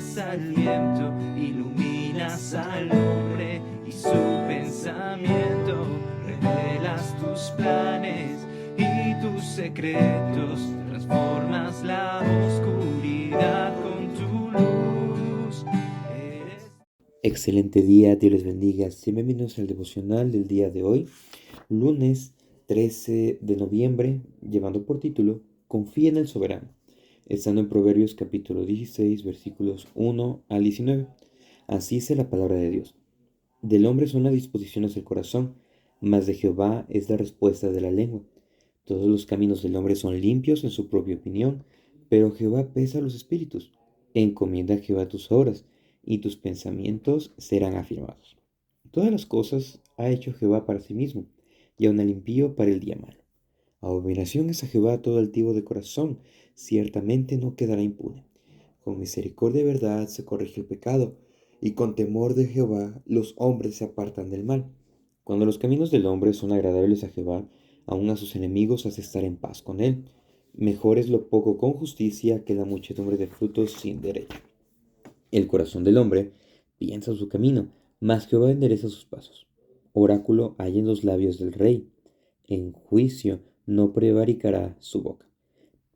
soplas al viento, iluminas al hombre y su pensamiento, revelas tus planes y tus secretos, transformas la oscuridad con tu luz. Excelente día, Dios les bendiga. Bienvenidos al devocional del día de hoy, lunes 13 de noviembre, llevando por título Confía en el soberano, estando en Proverbios capítulo 16, versículos 1 al 19. Así dice la palabra de Dios. Del hombre son las disposiciones del corazón, mas de Jehová es la respuesta de la lengua. Todos los caminos del hombre son limpios en su propia opinión, pero Jehová pesa los espíritus. Encomienda a Jehová tus obras, y tus pensamientos serán afirmados. Todas las cosas ha hecho Jehová para sí mismo, y aun al impío para el día malo. Abominación es a Jehová todo altivo de corazón, ciertamente no quedará impune. Con misericordia y verdad se corrige el pecado, y con temor de Jehová los hombres se apartan del mal. Cuando los caminos del hombre son agradables a Jehová, aun a sus enemigos hace estar en paz con él. Mejor es lo poco con justicia que la muchedumbre de frutos sin derecho. El corazón del hombre piensa su camino, mas Jehová endereza sus pasos. Oráculo hay en los labios del rey. En juicio no prevaricará su boca.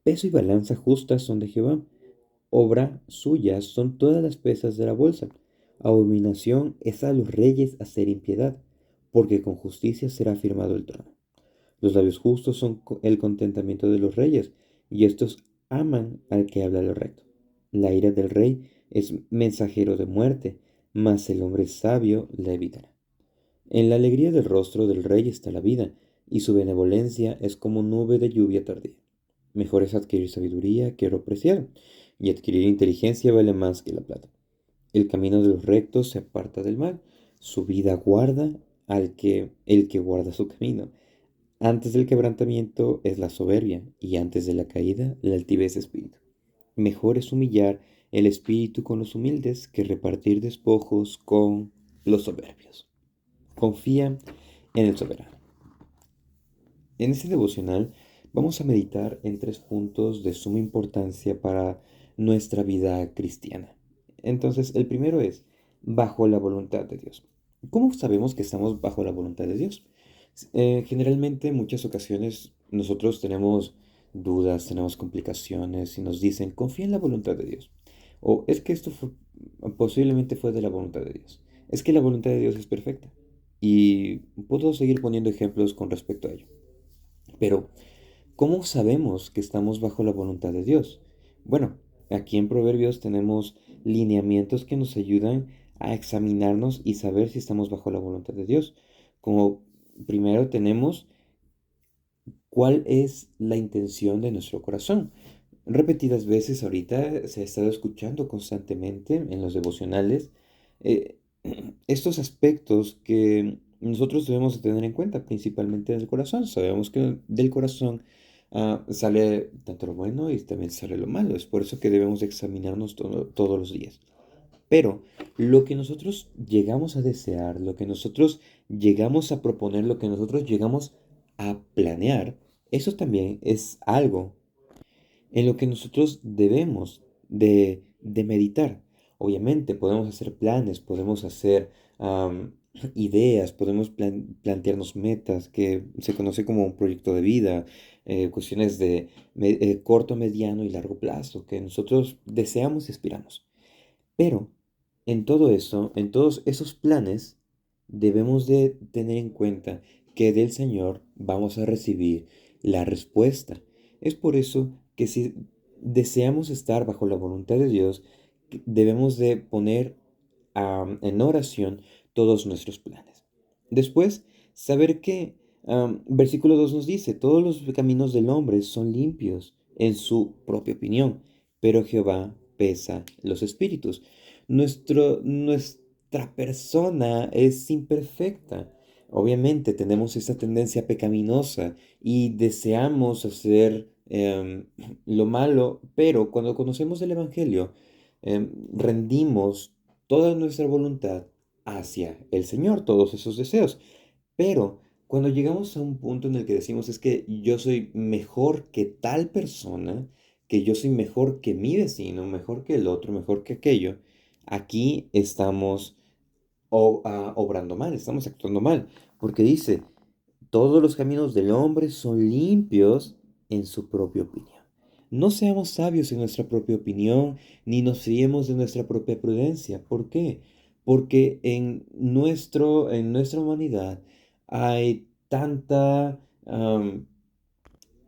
Peso y balanza justas son de Jehová. Obra suya son todas las pesas de la bolsa. Abominación es a los reyes hacer impiedad, porque con justicia será firmado el trono. Los labios justos son el contentamiento de los reyes, y estos aman al que habla lo recto. La ira del rey es mensajero de muerte, mas el hombre sabio la evitará. En la alegría del rostro del rey está la vida, y su benevolencia es como nube de lluvia tardía. Mejor es adquirir sabiduría que oro preciado, y adquirir inteligencia vale más que la plata. El camino de los rectos se aparta del mal, su vida guarda el que guarda su camino. Antes del quebrantamiento es la soberbia, y antes de la caída la altivez de espíritu. Mejor es humillar el espíritu con los humildes que repartir despojos con los soberbios. Confía en el soberano. En este devocional vamos a meditar en 3 puntos de suma importancia para nuestra vida cristiana. Entonces, el primero es bajo la voluntad de Dios. ¿Cómo sabemos que estamos bajo la voluntad de Dios? Generalmente, en muchas ocasiones, nosotros tenemos dudas, tenemos complicaciones y nos dicen, confía en la voluntad de Dios. O es que posiblemente fue de la voluntad de Dios. Es que la voluntad de Dios es perfecta. Y puedo seguir poniendo ejemplos con respecto a ello. Pero, ¿cómo sabemos que estamos bajo la voluntad de Dios? Bueno, aquí en Proverbios tenemos lineamientos que nos ayudan a examinarnos y saber si estamos bajo la voluntad de Dios. Como primero tenemos cuál es la intención de nuestro corazón. Repetidas veces ahorita se ha estado escuchando constantemente en los devocionales eh, estos aspectos que nosotros debemos de tener en cuenta, principalmente del corazón. Sabemos que del corazón sale tanto lo bueno y también sale lo malo. Es por eso que debemos de examinarnos todos los días. Pero lo que nosotros llegamos a desear, lo que nosotros llegamos a proponer, lo que nosotros llegamos a planear, eso también es algo en lo que nosotros debemos de meditar. Obviamente podemos hacer planes, podemos hacer ideas, podemos plantearnos metas que se conoce como un proyecto de vida, cuestiones de corto, mediano y largo plazo que nosotros deseamos y aspiramos. Pero en todo eso, en todos esos planes, debemos de tener en cuenta que del Señor vamos a recibir la respuesta. Es por eso que si deseamos estar bajo la voluntad de Dios, debemos de poner en oración todos nuestros planes. Después, saber que versículo 2 nos dice, todos los caminos del hombre son limpios en su propia opinión, pero Jehová pesa los espíritus. Nuestra persona es imperfecta. Obviamente tenemos esa tendencia pecaminosa y deseamos hacer lo malo, pero cuando conocemos el Evangelio, rendimos toda nuestra voluntad hacia el Señor, todos esos deseos. Pero cuando llegamos a un punto en el que decimos es que yo soy mejor que tal persona, que yo soy mejor que mi vecino, mejor que el otro, mejor que aquello, aquí estamos obrando mal, estamos actuando mal, porque dice, todos los caminos del hombre son limpios en su propia opinión. No seamos sabios en nuestra propia opinión, ni nos fiemos de nuestra propia prudencia. ¿Por qué? Porque en nuestra humanidad hay tanta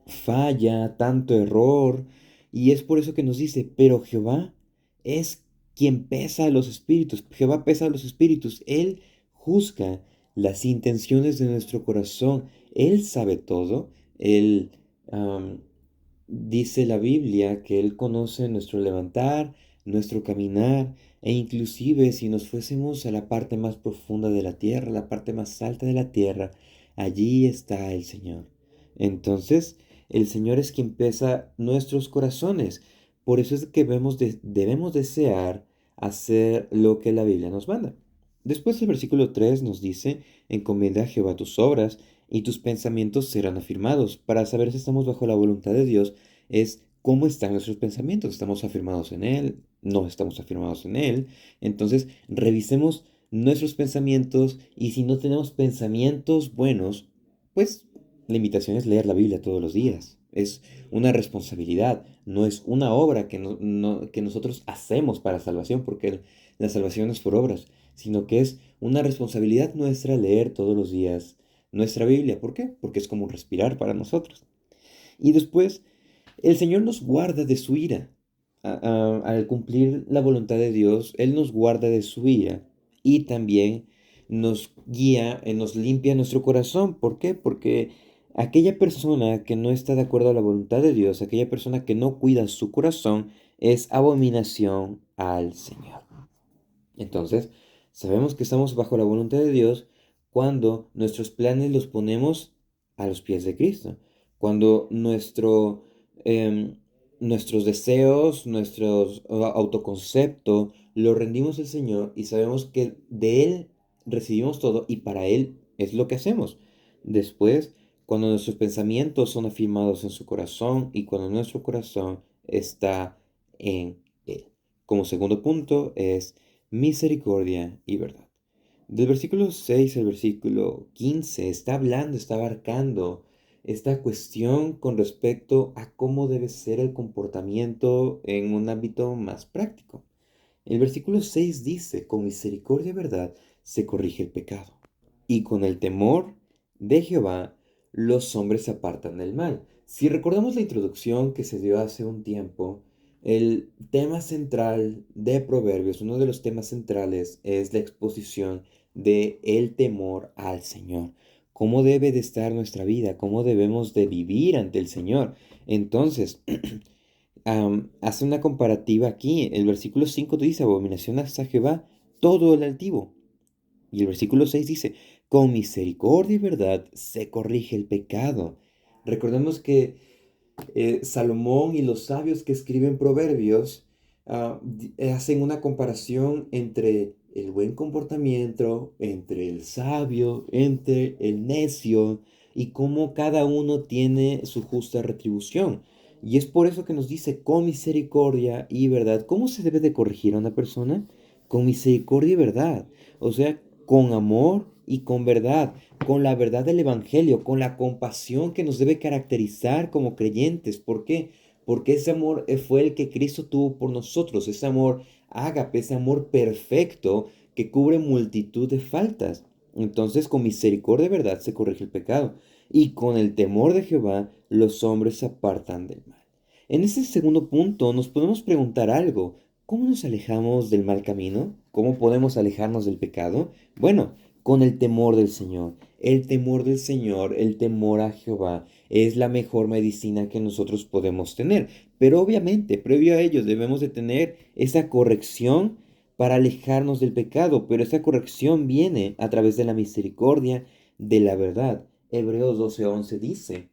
falla, tanto error, y es por eso que nos dice, pero Jehová es quien pesa a los espíritus, Jehová pesa a los espíritus, Él juzga las intenciones de nuestro corazón, Él sabe todo, Él dice la Biblia que Él conoce nuestro levantar, nuestro caminar, e inclusive si nos fuésemos a la parte más profunda de la tierra, la parte más alta de la tierra, allí está el Señor. Entonces, el Señor es quien pesa nuestros corazones. Por eso es que debemos desear hacer lo que la Biblia nos manda. Después el versículo 3 nos dice, encomienda a Jehová tus obras y tus pensamientos serán afirmados. Para saber si estamos bajo la voluntad de Dios es cómo están nuestros pensamientos. ¿Estamos afirmados en Él? ¿No estamos afirmados en Él? Entonces, revisemos nuestros pensamientos y si no tenemos pensamientos buenos, pues la invitación es leer la Biblia todos los días. Es una responsabilidad, no es una obra que nosotros hacemos para salvación, porque la salvación no es por obras, sino que es una responsabilidad nuestra leer todos los días nuestra Biblia. ¿Por qué? Porque es como un respirar para nosotros. Y después, el Señor nos guarda de su ira. Al cumplir la voluntad de Dios, Él nos guarda de su ira y también nos guía, nos limpia nuestro corazón. ¿Por qué? Porque aquella persona que no está de acuerdo a la voluntad de Dios, aquella persona que no cuida su corazón, es abominación al Señor. Entonces, sabemos que estamos bajo la voluntad de Dios cuando nuestros planes los ponemos a los pies de Cristo, cuando em, nuestros deseos, nuestro autoconcepto, lo rendimos al Señor y sabemos que de Él recibimos todo y para Él es lo que hacemos. Después, cuando nuestros pensamientos son afirmados en su corazón y cuando nuestro corazón está en Él. Como segundo punto es misericordia y verdad. Del versículo 6 al versículo 15 está hablando, está abarcando esta cuestión con respecto a cómo debe ser el comportamiento en un ámbito más práctico. El versículo 6 dice, con misericordia y verdad se corrige el pecado, y con el temor de Jehová los hombres se apartan del mal. Si recordamos la introducción que se dio hace un tiempo, el tema central de Proverbios, uno de los temas centrales es la exposición de el temor al Señor. ¿Cómo debe de estar nuestra vida? ¿Cómo debemos de vivir ante el Señor? Entonces, hace una comparativa aquí. El versículo 5 dice, abominación a Jehová todo el altivo. Y el versículo 6 dice, con misericordia y verdad se corrige el pecado. Recordemos que Salomón y los sabios que escriben proverbios hacen una comparación entre el buen comportamiento, entre el sabio, entre el necio, y cómo cada uno tiene su justa retribución. Y es por eso que nos dice con misericordia y verdad. ¿Cómo se debe de corregir a una persona? Con misericordia y verdad. O sea, con amor y con verdad, con la verdad del Evangelio, con la compasión que nos debe caracterizar como creyentes. ¿Por qué? Porque ese amor fue el que Cristo tuvo por nosotros, ese amor ágape, ese amor perfecto que cubre multitud de faltas. Entonces, con misericordia y verdad se corrige el pecado, y con el temor de Jehová los hombres se apartan del mal. En este segundo punto nos podemos preguntar algo. ¿Cómo nos alejamos del mal camino? ¿Cómo podemos alejarnos del pecado? Bueno, con el temor del Señor. El temor del Señor, el temor a Jehová, es la mejor medicina que nosotros podemos tener. Pero obviamente, previo a ello, debemos de tener esa corrección para alejarnos del pecado. Pero esa corrección viene a través de la misericordia, de la verdad. Hebreos 12:11 dice,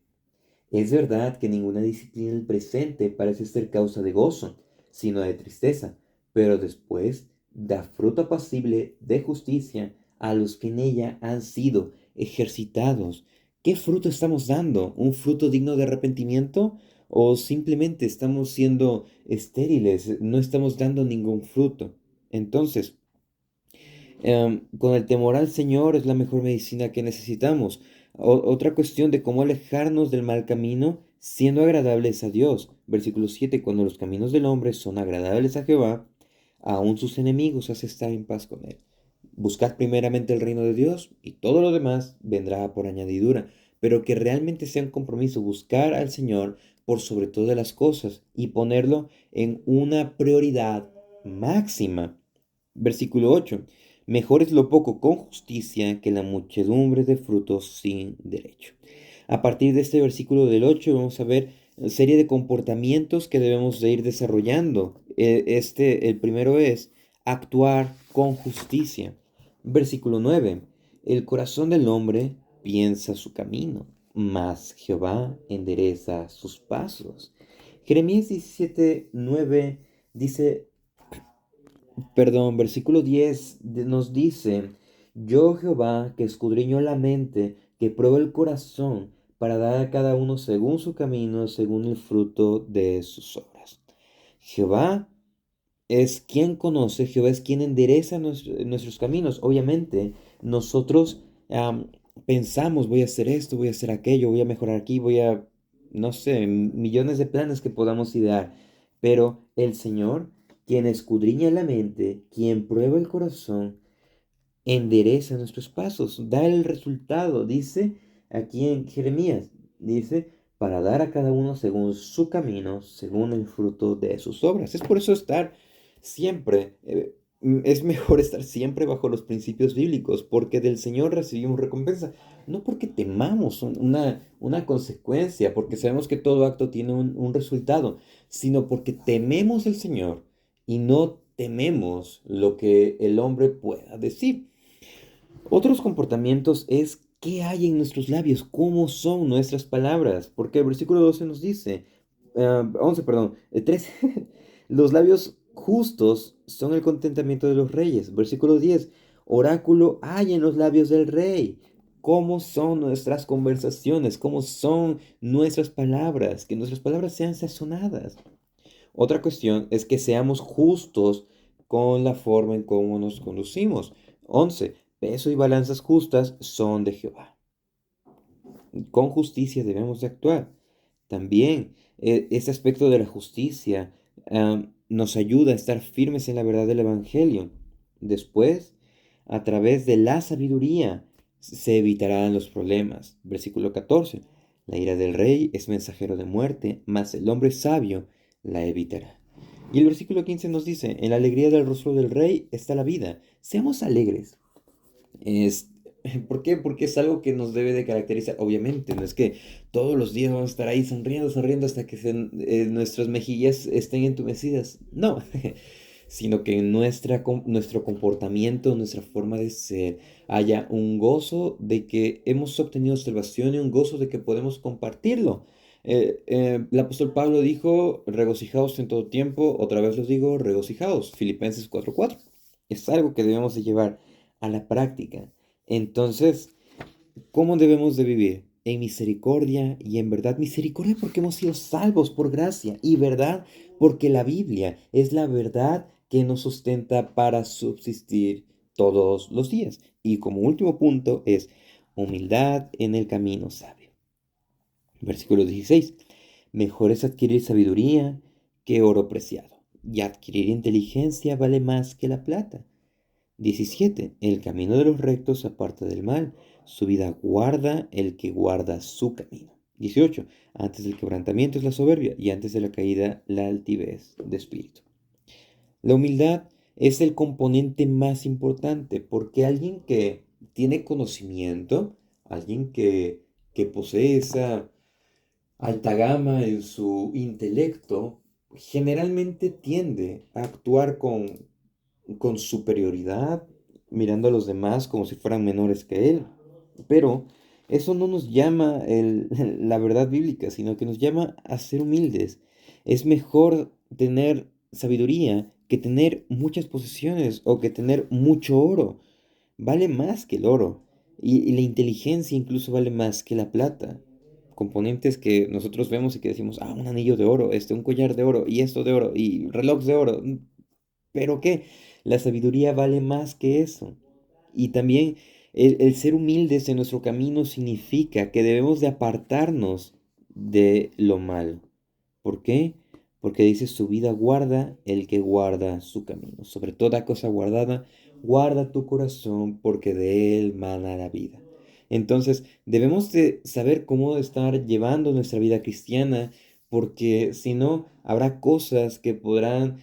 es verdad que ninguna disciplina en el presente parece ser causa de gozo, sino de tristeza, pero después da fruto apacible de justicia a los que en ella han sido ejercitados. ¿Qué fruto estamos dando? ¿Un fruto digno de arrepentimiento o simplemente estamos siendo estériles, no estamos dando ningún fruto. Entonces, con el temor al Señor es la mejor medicina que necesitamos. Otra cuestión de cómo alejarnos del mal camino, siendo agradables a Dios. Versículo 7: cuando los caminos del hombre son agradables a Jehová, aun sus enemigos hace estar en paz con él. Buscad primeramente el reino de Dios y todo lo demás vendrá por añadidura, pero que realmente sea un compromiso buscar al Señor por sobre todas las cosas y ponerlo en una prioridad máxima. Versículo 8: mejor es lo poco con justicia que la muchedumbre de frutos sin derecho. A partir de este versículo del 8 vamos a ver una serie de comportamientos que debemos de ir desarrollando. El primero es actuar con justicia. Versículo 9: el corazón del hombre piensa su camino, mas Jehová endereza sus pasos. Jeremías 17:9 dice, versículo 10 nos dice, yo Jehová que escudriño la mente, que pruebo el corazón, para dar a cada uno según su camino, según el fruto de sus obras. Jehová es quien conoce, Jehová es quien endereza nuestros caminos. Obviamente, nosotros pensamos, voy a hacer esto, voy a hacer aquello, voy a mejorar aquí, no sé, millones de planes que podamos idear. Pero el Señor, quien escudriña la mente, quien prueba el corazón, endereza nuestros pasos, da el resultado. Dice aquí en Jeremías, dice, para dar a cada uno según su camino, según el fruto de sus obras. Es por eso estar siempre, es mejor estar siempre bajo los principios bíblicos, porque del Señor recibimos recompensa, no porque temamos una consecuencia, porque sabemos que todo acto tiene un resultado, sino porque tememos al Señor y no tememos lo que el hombre pueda decir. Otros comportamientos es qué hay en nuestros labios, cómo son nuestras palabras, porque el versículo 12 nos dice, 11, perdón, 13, los labios justos son el contentamiento de los reyes. Versículo 10, oráculo hay en los labios del rey. ¿Cómo son nuestras conversaciones? ¿Cómo son nuestras palabras? Que nuestras palabras sean sazonadas. Otra cuestión es que seamos justos con la forma en cómo nos conducimos. 11. Peso y balanzas justas son de Jehová. Con justicia debemos de actuar. También este aspecto de la justicia nos ayuda a estar firmes en la verdad del Evangelio. Después, a través de la sabiduría, se evitarán los problemas. Versículo 14. La ira del rey es mensajero de muerte, mas el hombre sabio la evitará. Y el versículo 15 nos dice, en la alegría del rostro del rey está la vida. Seamos alegres. Es, ¿Por qué? Porque es algo que nos debe de caracterizar. Obviamente, no es que todos los días vamos a estar ahí sonriendo, sonriendo hasta que nuestras mejillas estén entumecidas. No, sino que en nuestro comportamiento, nuestra forma de ser, haya un gozo de que hemos obtenido salvación y un gozo de que podemos compartirlo. El apóstol Pablo dijo, regocijaos en todo tiempo, otra vez los digo, regocijaos, Filipenses 4:4. Es algo que debemos de llevar a la práctica. Entonces, ¿cómo debemos de vivir? En misericordia y en verdad. Misericordia porque hemos sido salvos por gracia y verdad porque la Biblia es la verdad que nos sustenta para subsistir todos los días. Y como último punto es humildad en el camino sabio. Versículo 16. Mejor es adquirir sabiduría que oro preciado, y adquirir inteligencia vale más que la plata. 17. El camino de los rectos aparta del mal, su vida guarda el que guarda su camino. 18. Antes del quebrantamiento es la soberbia, y antes de la caída la altivez de espíritu. La humildad es el componente más importante, porque alguien que tiene conocimiento, alguien que posee esa alta gama en su intelecto, generalmente tiende a actuar con superioridad, mirando a los demás como si fueran menores que él. Pero eso no nos llama la verdad bíblica, sino que nos llama a ser humildes. Es mejor tener sabiduría que tener muchas posesiones o que tener mucho oro. Vale más que el oro. Y la inteligencia incluso vale más que la plata. componentes que nosotros vemos y que decimos, ah, un anillo de oro, un collar de oro, y esto de oro, y reloj de oro. ¿Pero qué? La sabiduría vale más que eso. Y también el ser humildes en nuestro camino significa que debemos de apartarnos de lo malo. ¿Por qué? Porque dice su vida guarda el que guarda su camino. Sobre toda cosa guardada, guarda tu corazón porque de él mana la vida. Entonces, debemos de saber cómo estar llevando nuestra vida cristiana, porque si no, habrá cosas que podrán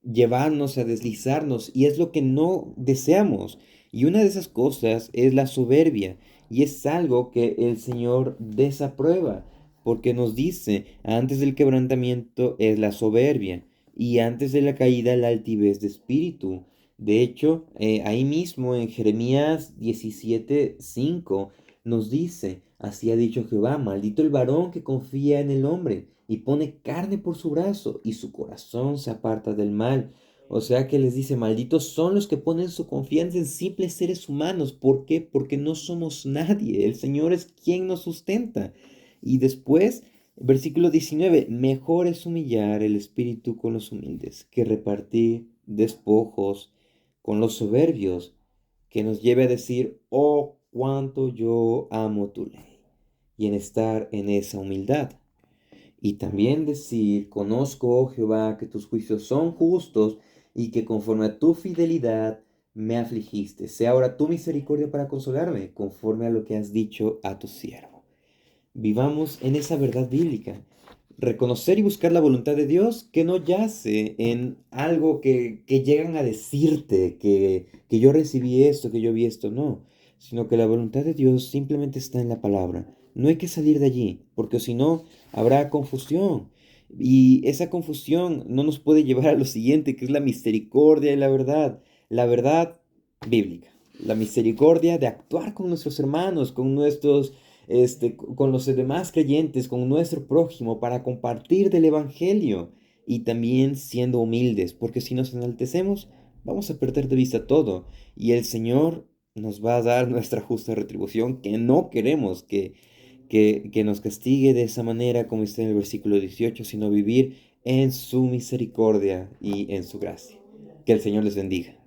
llevarnos a deslizarnos y es lo que no deseamos. Y una de esas cosas es la soberbia y es algo que el Señor desaprueba porque nos dice, antes del quebrantamiento es la soberbia y antes de la caída la altivez de espíritu. De hecho, ahí mismo en Jeremías 17:5 nos dice, así ha dicho Jehová, maldito el varón que confía en el hombre y pone carne por su brazo y su corazón se aparta del mal. O sea que les dice, malditos son los que ponen su confianza en simples seres humanos. ¿Por qué? Porque no somos nadie. El Señor es quien nos sustenta. Y después, versículo 19, mejor es humillar el espíritu con los humildes que repartir despojos con los soberbios, que nos lleve a decir, oh, cuánto yo amo tu ley, y en estar en esa humildad. Y también decir, conozco, oh Jehová, que tus juicios son justos y que conforme a tu fidelidad me afligiste. Sea ahora tu misericordia para consolarme, conforme a lo que has dicho a tu siervo. Vivamos en esa verdad bíblica. Reconocer y buscar la voluntad de Dios que no yace en algo que llegan a decirte, que yo recibí esto, que yo vi esto, no, sino que la voluntad de Dios simplemente está en la palabra. No hay que salir de allí, porque si no, habrá confusión. Y esa confusión no nos puede llevar a lo siguiente, que es la misericordia y la verdad bíblica, la misericordia de actuar con nuestros hermanos, con nuestros con los demás creyentes, con nuestro prójimo, para compartir del Evangelio y también siendo humildes, porque si nos enaltecemos, vamos a perder de vista todo y el Señor nos va a dar nuestra justa retribución, que no queremos que nos castigue de esa manera, como está en el versículo 18, sino vivir en su misericordia y en su gracia. Que el Señor les bendiga.